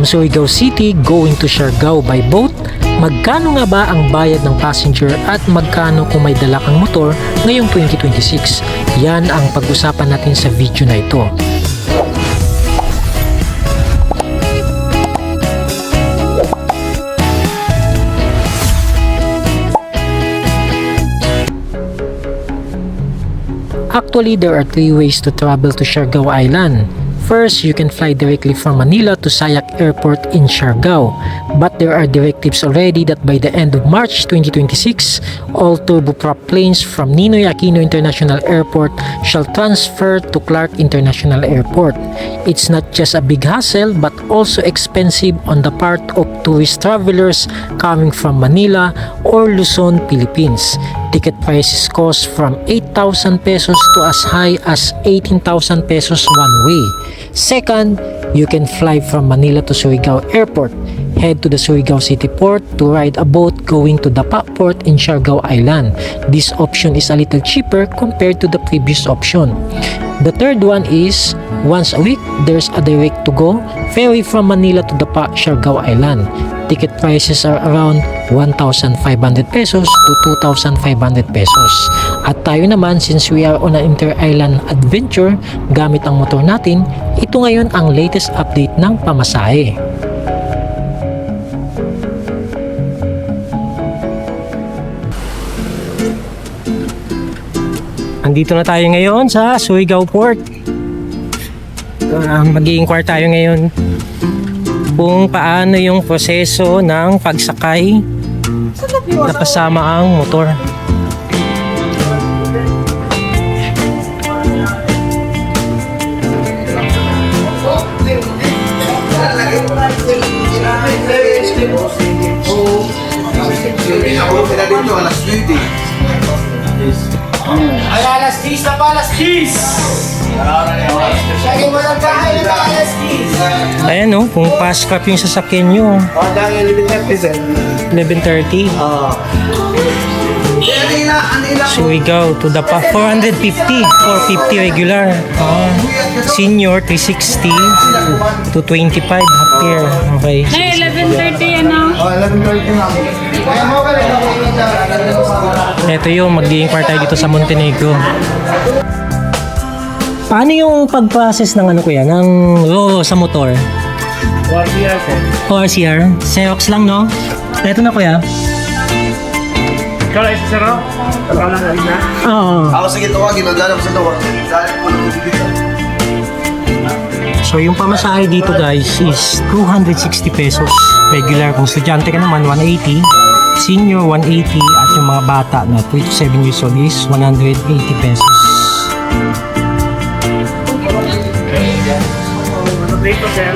Surigao City going to Siargao by boat? Magkano nga ba ang bayad ng passenger at magkano kung may dala kang motor ngayong 2026? Yan ang pag-usapan natin sa video na ito. Actually, there are three ways to travel to Siargao Island. First, you can fly directly from Manila to Sayac Airport in Siargao. But there are directives already that by the end of March 2026, all turboprop planes from Ninoy Aquino International Airport shall transfer to Clark International Airport. It's not just a big hassle but also expensive on the part of tourist travelers coming from Manila or Luzon, Philippines. Ticket prices cost from 8,000 pesos to as high as 18,000 pesos one way. Second, you can fly from Manila to Surigao Airport, head to the Surigao City Port to ride a boat going to Dapa Port in Siargao Island. This option is a little cheaper compared to the previous option. The third one is, once a week, there's a direct to go ferry from Manila to Dapa, Siargao Island. Ticket prices are around 1,500 pesos to 2,500 pesos. At tayo naman, since we are on an inter-island adventure gamit ang motor natin, ito ngayon ang latest update ng pamasahe. Andito na tayo ngayon sa Surigao Port. Mag-i-inquire tayo ngayon kung paano yung proseso ng pagsakay na kasama ang motor. Ay, alas 10 na pa, alas 10! Lagi mo lang kain na alas 10! Ayan o, kung fast cap yung sasakyan nyo. O, dahil 11:30. Surigao to Dapa, 450. 450 regular. Senior, 360 to 25 half fare. Okay. Ay, 11:30 ano? O, 11:30 lang. Ito yung mag-i-inquire tayo dito sa Montenegro. Paano yung pag-process ng ano kuya, ng RORO sa motor? ORCR po. ORCR? Xerox lang, no? Ito na kuya. Ikaw lang isa saro? Ikaw lang na? Oo. Ako sige ito, ginaganap sa tawa. Dahil ko lang dito. So yung pamasahe dito guys is 260 pesos. Regular, kung estudyante ka naman 180, senior 180, at yung mga bata na 3 to 7 years old is 180 pesos. Ano dito, sir?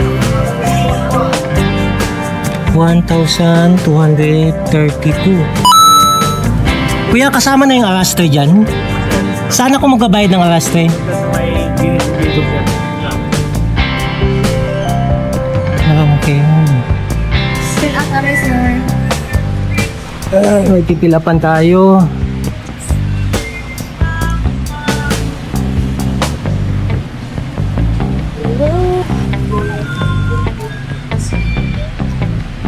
1,232. Kuya, kasama na yung arastre dyan? Saan ako magbabayad ng arastre? May binibigay sir. Okay. Still akare, sir. May pipilapan tayo.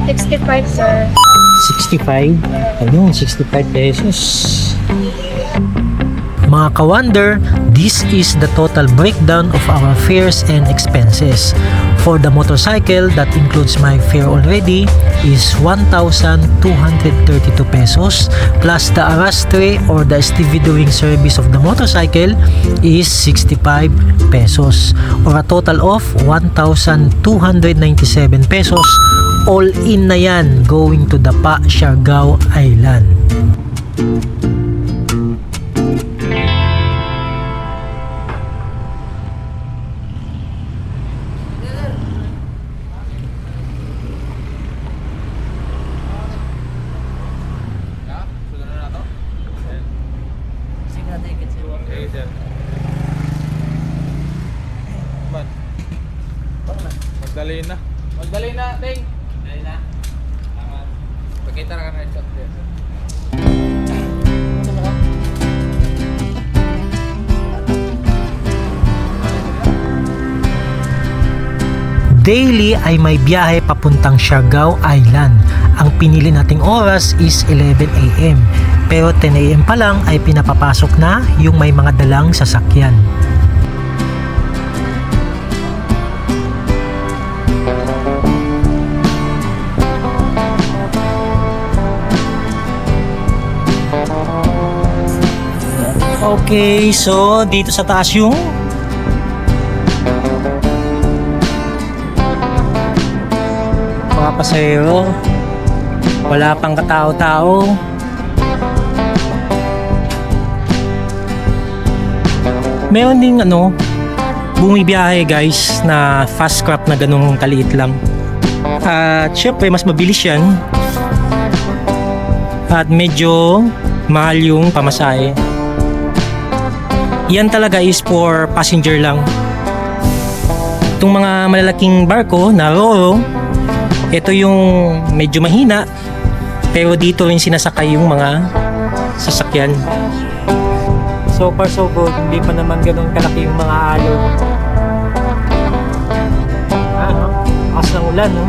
$65, sir. 65. Ayun, 65 pesos. Mga ka-wonder, this is the total breakdown of our fares and expenses. For the motorcycle, that includes my fare already, is 1,232 pesos plus the arrastre or the stevedoring service of the motorcycle is 65 pesos or a total of 1,297 pesos. All in na yan going to Dapa, Siargao Island. Magdalay na. Magdalay na, Ting. Magdalay na. Pagkita na ka na shot there. daily ay may biyahe papuntang Siargao Island. Ang pinili nating oras is 11 AM. Pero 10 AM pa lang ay pinapapasok na yung may mga dalang sasakyan. Okay, so dito sa taas yung mga pasahero. Wala pang katao-tao. Meron ding bumibiyahe guys na fast craft na ganung kaliit lang. At syempre mas mabilis yan. At medyo mahal yung pamasahe. Yan talaga is for passenger lang. Itong mga malalaking barko na Roro, ito yung medyo mahina, pero dito rin sinasakay yung mga sasakyan. So far so good, hindi pa naman ganun kalaki yung mga alon. Akas ng ulan, no?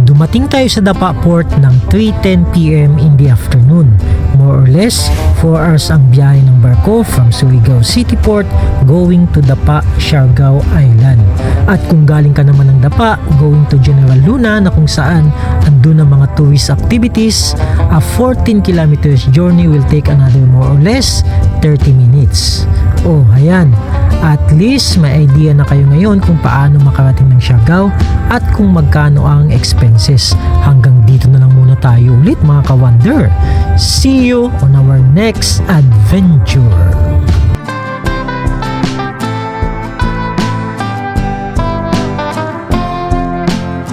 Dumating tayo sa Dapa Port ng 3:10 PM in the afternoon. More or less, 4 hours ang biyahe ng barko from Surigao City Port going to Dapa, Siargao Island. At kung galing ka naman ng Dapa, going to General Luna na kung saan andun ang mga tourist activities, a 14 kilometers journey will take another more or less 30 minutes. Oh, ayan. At least may idea na kayo ngayon kung paano makarating ng Siargao at kung magkano ang expenses. Hanggang dito na lang muna tayo ulit mga ka-wonder. See you on our next adventure.